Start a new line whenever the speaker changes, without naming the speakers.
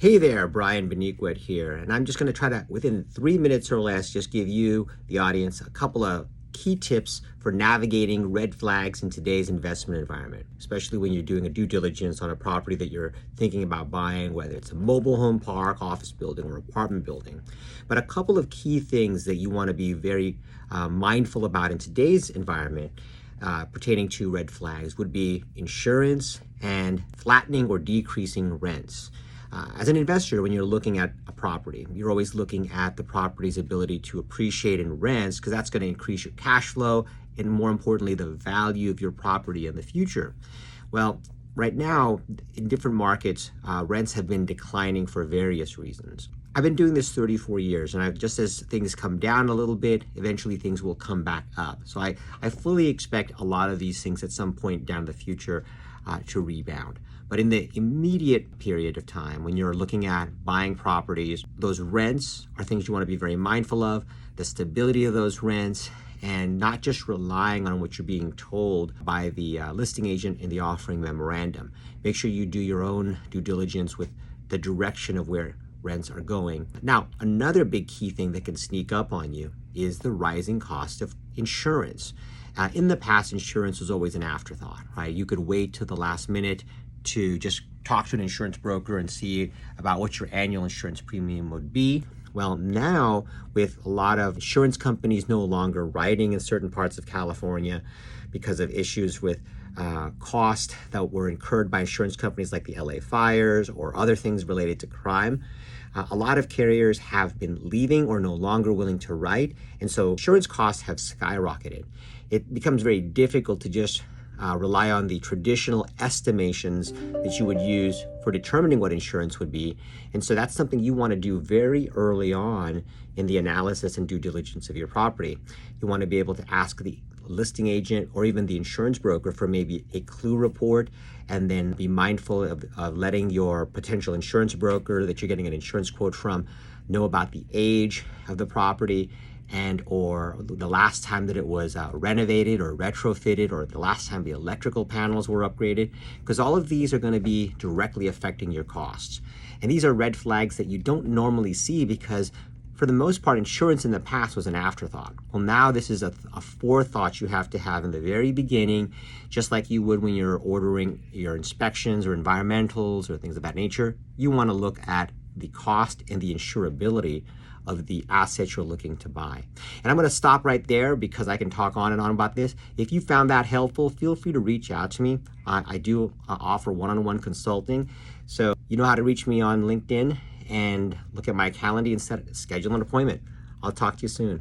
Hey there, Brian Baniqued here, and I'm just going to try to, within 3 minutes or less, just give you, the audience, a couple of key tips for navigating red flags in today's investment environment, especially when you're doing a due diligence on a property that you're thinking about buying, whether it's a mobile home park, office building, or apartment building. But a couple of key things that you want to be very mindful about in today's environment pertaining to red flags would be insurance and flattening or decreasing rents. As an investor, when you're looking at a property, you're always looking at the property's ability to appreciate in rents because that's going to increase your cash flow and, more importantly, the value of your property in the future. Well, right now, in different markets, rents have been declining for various reasons. I've been doing this 34 years, and just as things come down a little bit, eventually things will come back up. So I fully expect a lot of these things at some point down the future to rebound. But in the immediate period of time, when you're looking at buying properties, those rents are things you want to be very mindful of, the stability of those rents, and not just relying on what you're being told by the listing agent in the offering memorandum. Make sure you do your own due diligence with the direction of where rents are going. Now, another big key thing that can sneak up on you is the rising cost of insurance. In the past, insurance was always an afterthought, right? You could wait till the last minute to just talk to an insurance broker and see about what your annual insurance premium would be. Well, now with a lot of insurance companies no longer writing in certain parts of California because of issues with cost that were incurred by insurance companies like the LA fires or other things related to crime, a lot of carriers have been leaving or no longer willing to write, and so insurance costs have skyrocketed. It becomes very difficult to just rely on the traditional estimations that you would use for determining what insurance would be. And so that's something you want to do very early on in the analysis and due diligence of your property. You want to be able to ask the listing agent or even the insurance broker for maybe a clue report, and then be mindful of letting your potential insurance broker that you're getting an insurance quote from know about the age of the property and or the last time that it was renovated or retrofitted, or the last time the electrical panels were upgraded, because all of these are going to be directly affecting your costs. And these are red flags that you don't normally see because for the most part, insurance in the past was an afterthought. Well, now this is a forethought you have to have in the very beginning, just like you would when you're ordering your inspections or environmentals or things of that nature. You want to look at the cost and the insurability of the assets you're looking to buy. And I'm going to stop right there because I can talk on and on about this. If you found that helpful, feel free to reach out to me. I do offer one-on-one consulting. So you know how to reach me on LinkedIn, and look at my calendar and schedule an appointment. I'll talk to you soon.